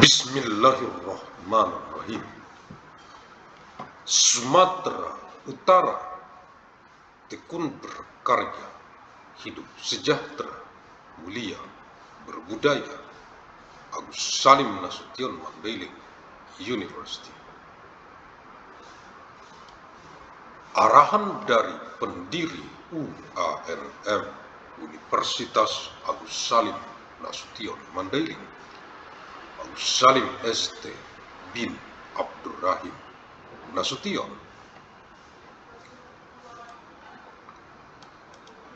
Bismillahirrahmanirrahim. Sumatera Utara tekun berkarya, hidup sejahtera, mulia, berbudaya. Agus Salim Nasution Mandailing University. Arahan dari pendiri UANM Universitas Agus Salim Nasution Mandailing, Agus Salim ST bin Abdurrahim Nasution.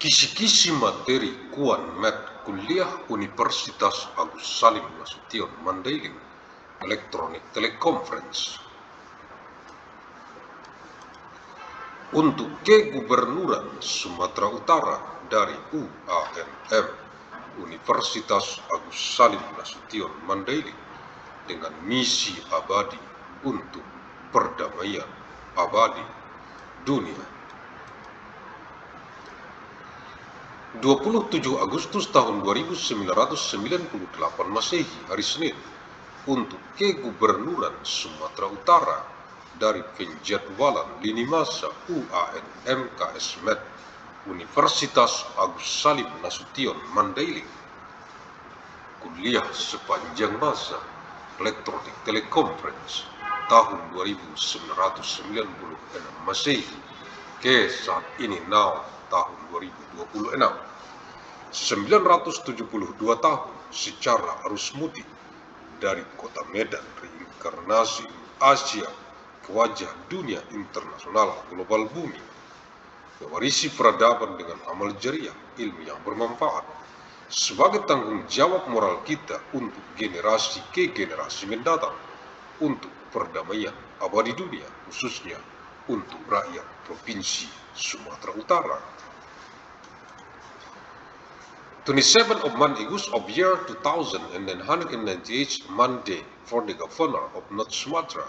Kisi-kisi materi Kuan Mat Kuliah Universitas Agus Salim Nasution Mandailing Electronic Teleconference. Untuk Kegubernuran Sumatera Utara dari UANM Universitas Agus Salim Nasution Mandailing dengan misi abadi untuk perdamaian abadi dunia. 27 Agustus tahun 1998 Masehi, hari Senin, untuk Kegubernuran Sumatera Utara dari penjadwalan lini masa UANM KSMed Universitas Agus Salim Nasution Mandailing. Kuliah sepanjang masa Electronic Teleconference tahun 1996 Masehi ke saat ini tahun 2026, 972 tahun secara arus mudik dari kota Medan reinkarnasi Asia ke wajah dunia internasional global bumi, mewarisi peradaban dengan amal jariah ilmu yang bermanfaat sebagai tanggung jawab moral kita untuk generasi ke generasi mendatang, untuk perdamaian abadi dunia, khususnya untuk rakyat Provinsi Sumatera Utara. 27 of August of year 2998 Monday for the Governor of North Sumatra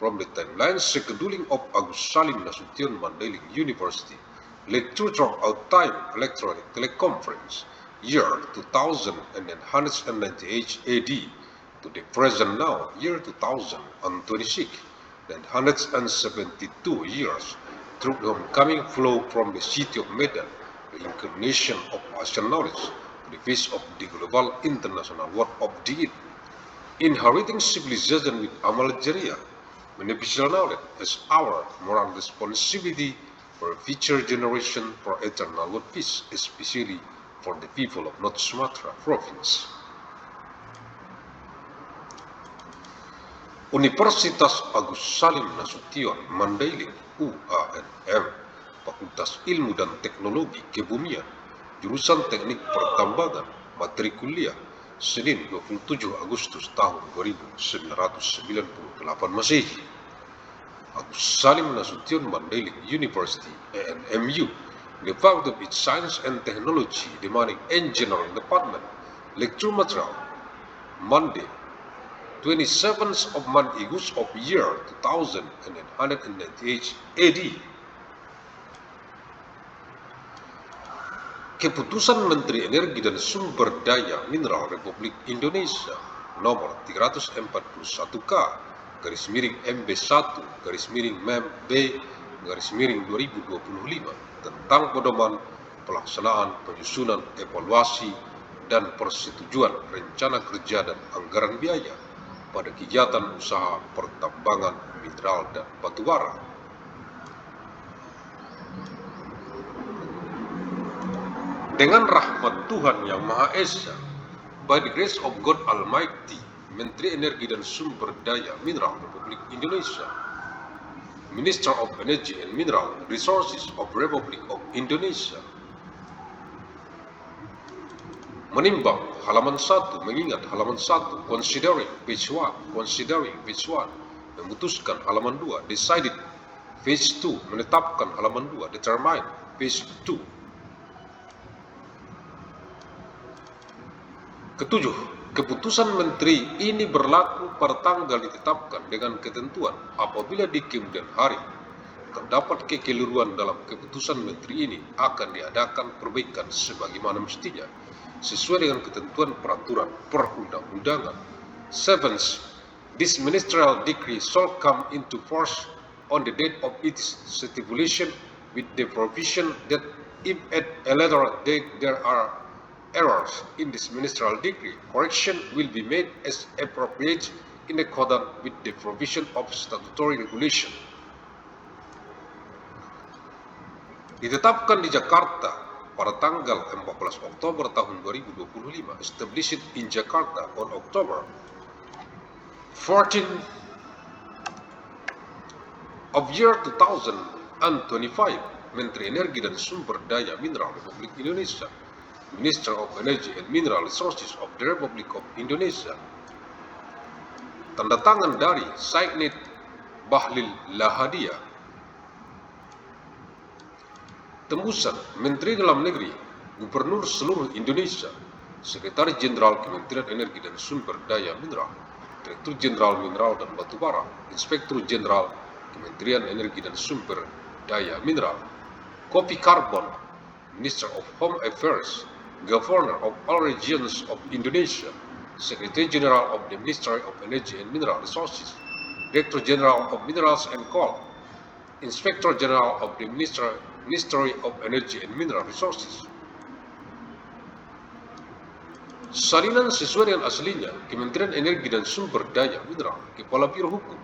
from the timeline scheduling of Agus Salim Nasution Mandailing University lecture throughout time electronic teleconference year 2998 AD to the present now year 2026, 972 years through the homecoming flow from the city of Medan, the incarnation of Asian knowledge to the face of the global international world of the inheriting civilization with amal jariah, beneficial knowledge as our moral responsibility for a future generation for eternal world peace, especially for the people of North Sumatra Province. Universitas Agus Salim Nasution Mandailing UANM, Fakultas Ilmu dan Teknologi Kebumian, jurusan Teknik Pertambangan, materi kuliah, Senin 27 Agustus tahun 1998 Masehi. Agus Salim Nasution Mandailing University ANMU, the fact of its Science and Technology demanding Engineering Department, lecture material, Monday 27th of August of year 2998 AD. Keputusan Menteri Energi dan Sumber Daya Mineral Republik Indonesia nomor 341K /MB1 /MEMB/2025 tentang pedoman pelaksanaan, penyusunan, evaluasi, dan persetujuan rencana kerja dan anggaran biaya pada kegiatan usaha pertambangan mineral dan batubara. Dengan rahmat Tuhan Yang Maha Esa, by the grace of God Almighty, Menteri Energi dan Sumber Daya Mineral Republik Indonesia, Minister of Energy and Mineral Resources of Republic of Indonesia, menimbang halaman 1, mengingat halaman 1, considering page 1, memutuskan halaman 2, decided page 2, menetapkan halaman 2, determine page 2. Ketujuh, keputusan menteri ini berlaku pada tanggal ditetapkan dengan ketentuan apabila di kemudian hari terdapat kekeliruan dalam keputusan menteri ini akan diadakan perbaikan sebagaimana mestinya sesuai dengan ketentuan peraturan perundang-undangan Seventh, this ministerial decree shall come into force on the date of its stipulation, with the provision that if at a later date there are errors in this ministerial decree, correction will be made as appropriate in accordance with the provision of statutory regulation. Ditetapkan di Jakarta pada tanggal 14 Oktober tahun 2025, established in Jakarta on October 14 of year 2025, Menteri Energi dan Sumber Daya Mineral Republik Indonesia, Minister of Energy and Mineral Resources of the Republic of Indonesia. Tanda tangan dari Syed Bahlil Lahadalia. Tembusan Menteri Dalam Negeri, Gubernur seluruh Indonesia, Sekretaris Jenderal Kementerian Energi dan Sumber Daya Mineral, Direktur Jenderal Mineral dan Batubara, Inspektur Jenderal Kementerian Energi dan Sumber Daya Mineral, Kopi Karbon, Minister of Home Affairs, Governor of all regions of Indonesia, Secretary General of the Ministry of Energy and Mineral Resources, Director General of Minerals and Coal, Inspector General of the Ministry of Energy and Mineral Resources. Salinan sesuai dengan aslinya, Kementerian Energi dan Sumber Daya Mineral, Kepala Biro Hukum,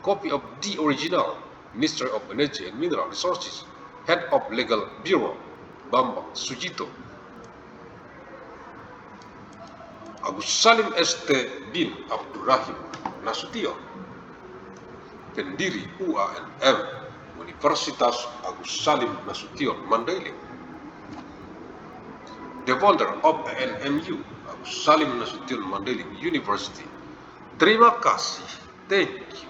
copy of the original, Ministry of Energy and Mineral Resources, Head of Legal Bureau, Bambang Sujito. Agus Salim ST bin Abdurrahim Nasution, pendiri UANM, Universitas Agus Salim Nasution Mandailing, the founder of ANMU, Agus Salim Nasution Mandailing University. Terima kasih, thank you,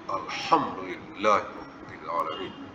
alhamdulillahirabbil alamin.